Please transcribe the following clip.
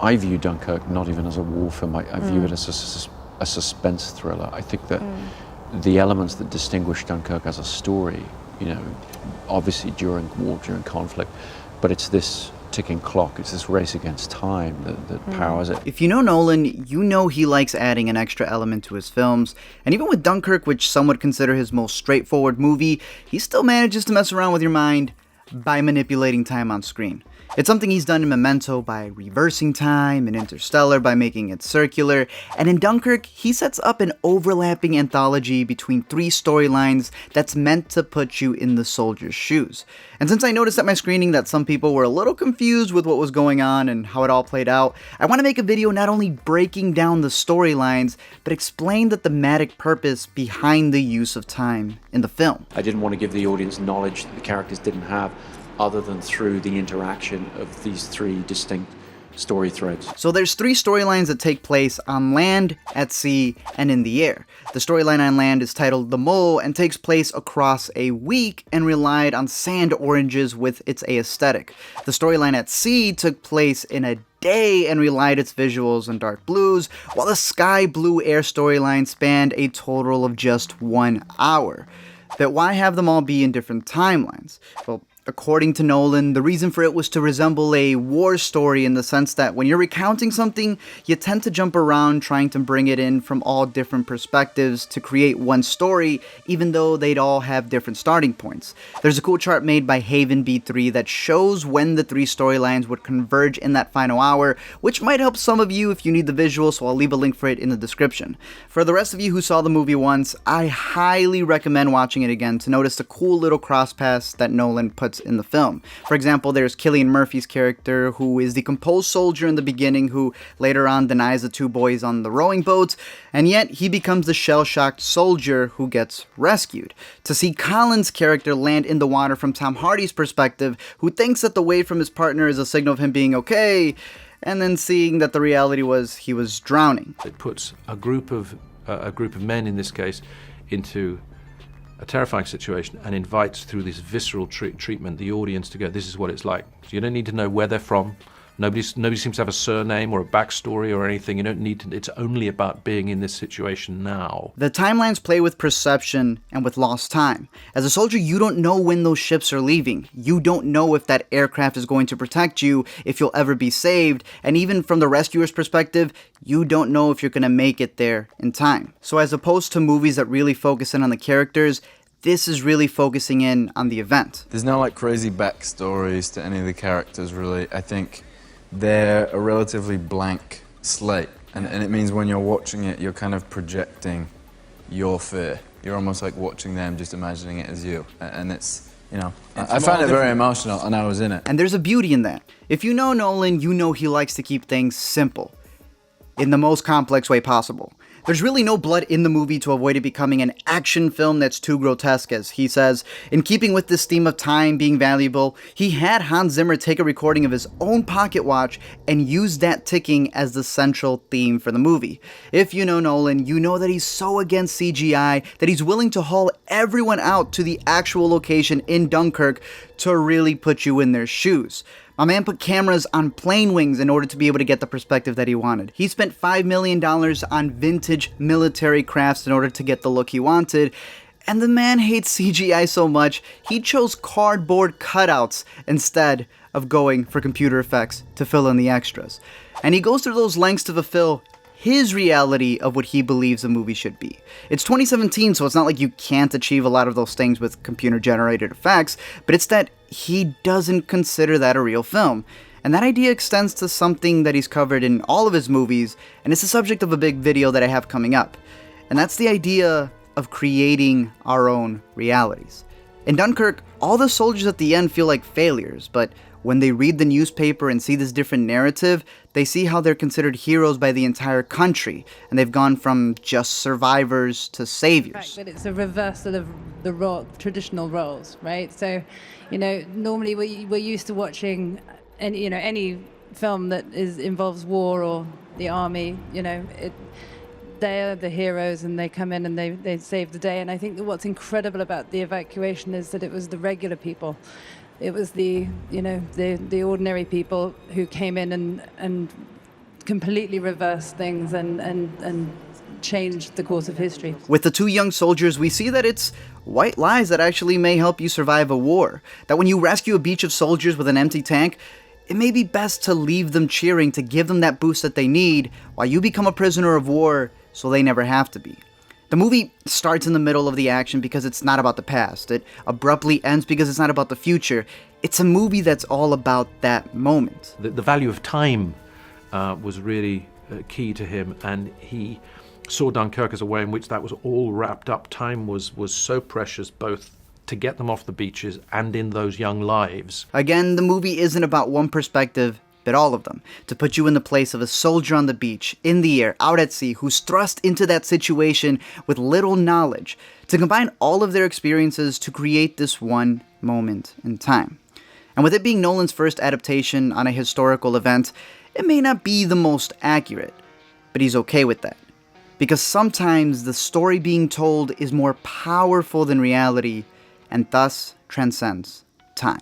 I view Dunkirk not even as a war film. I view it as a suspense thriller. I think that the elements that distinguish Dunkirk as a story, you know, obviously during war, during conflict, but it's this ticking clock, it's this race against time that powers it. If you know Nolan, you know he likes adding an extra element to his films, and even with Dunkirk, which some would consider his most straightforward movie, he still manages to mess around with your mind by manipulating time on screen. It's something he's done in Memento by reversing time, in Interstellar by making it circular, and in Dunkirk, he sets up an overlapping anthology between three storylines that's meant to put you in the soldier's shoes. And since I noticed at my screening that some people were a little confused with what was going on and how it all played out, I want to make a video not only breaking down the storylines, but explain the thematic purpose behind the use of time in the film. I didn't want to give the audience knowledge that the characters didn't have, other than through the interaction of these three distinct story threads. So there's three storylines that take place on land, at sea, and in the air. The storyline on land is titled The Mole and takes place across a week and relied on sand oranges with its aesthetic. The storyline at sea took place in a day and relied its visuals on dark blues, while the sky blue air storyline spanned a total of just 1 hour. But why have them all be in different timelines? Well, according to Nolan, the reason for it was to resemble a war story in the sense that when you're recounting something, you tend to jump around trying to bring it in from all different perspectives to create one story, even though they'd all have different starting points. There's a cool chart made by Haven B3 that shows when the three storylines would converge in that final hour, which might help some of you if you need the visual, so I'll leave a link for it in the description. For the rest of you who saw the movie once, I highly recommend watching it again to notice the cool little crosspaths that Nolan puts in the film. For example, there's Cillian Murphy's character, who is the composed soldier in the beginning who later on denies the two boys on the rowing boat, and yet he becomes the shell-shocked soldier who gets rescued. To see Colin's character land in the water from Tom Hardy's perspective, who thinks that the wave from his partner is a signal of him being okay, and then seeing that the reality was he was drowning. It puts a group of men in this case into a terrifying situation and invites, through this visceral treatment, the audience to go, this is what it's like. So you don't need to know where they're from. Nobody seems to have a surname or a backstory or anything. You don't need to, it's only about being in this situation now. The timelines play with perception and with lost time. As a soldier, you don't know when those ships are leaving. You don't know if that aircraft is going to protect you, if you'll ever be saved, and even from the rescuer's perspective, you don't know if you're going to make it there in time. So as opposed to movies that really focus in on the characters, this is really focusing in on the event. There's no like crazy backstories to any of the characters really. I think they're a relatively blank slate, and it means when you're watching it, you're kind of projecting your fear. You're almost like watching them, just imagining it as you, and it's, you know, I found it very emotional, and I was in it. And there's a beauty in that. If you know Nolan, you know he likes to keep things simple, in the most complex way possible. There's really no blood in the movie to avoid it becoming an action film that's too grotesque, as he says. In keeping with this theme of time being valuable, he had Hans Zimmer take a recording of his own pocket watch and use that ticking as the central theme for the movie. If you know Nolan, you know that he's so against CGI that he's willing to haul everyone out to the actual location in Dunkirk to really put you in their shoes. My man put cameras on plane wings in order to be able to get the perspective that he wanted. He spent $5 million on vintage military crafts in order to get the look he wanted. And the man hates CGI so much, he chose cardboard cutouts instead of going for computer effects to fill in the extras. And he goes through those lengths to fulfill his reality of what he believes a movie should be. It's 2017, so it's not like you can't achieve a lot of those things with computer-generated effects, but it's that he doesn't consider that a real film. And that idea extends to something that he's covered in all of his movies, and it's the subject of a big video that I have coming up. And that's the idea of creating our own realities. In Dunkirk, all the soldiers at the end feel like failures, but when they read the newspaper and see this different narrative, they see how they're considered heroes by the entire country, and they've gone from just survivors to saviors. But it's a reversal of the traditional roles, right? So, you know, normally we're used to watching any film that involves war or the army. You know, they're the heroes and they come in and they save the day. And I think that what's incredible about the evacuation is that it was the regular people. It was the ordinary people who came in and completely reverse things and change the course of history. With the 2 young soldiers, we see that it's white lies that actually may help you survive a war. That when you rescue a beach of soldiers with an empty tank, it may be best to leave them cheering to give them that boost that they need while you become a prisoner of war so they never have to be. The movie starts in the middle of the action because it's not about the past. It abruptly ends because it's not about the future. It's a movie that's all about that moment. The value of time was really key to him, and he saw Dunkirk as a way in which that was all wrapped up. Time was so precious, both to get them off the beaches and in those young lives. Again, the movie isn't about one perspective, but all of them. To put you in the place of a soldier on the beach, in the air, out at sea, who's thrust into that situation with little knowledge. To combine all of their experiences to create this one moment in time. And with it being Nolan's first adaptation on a historical event, it may not be the most accurate, but he's okay with that. Because sometimes the story being told is more powerful than reality, and thus transcends time.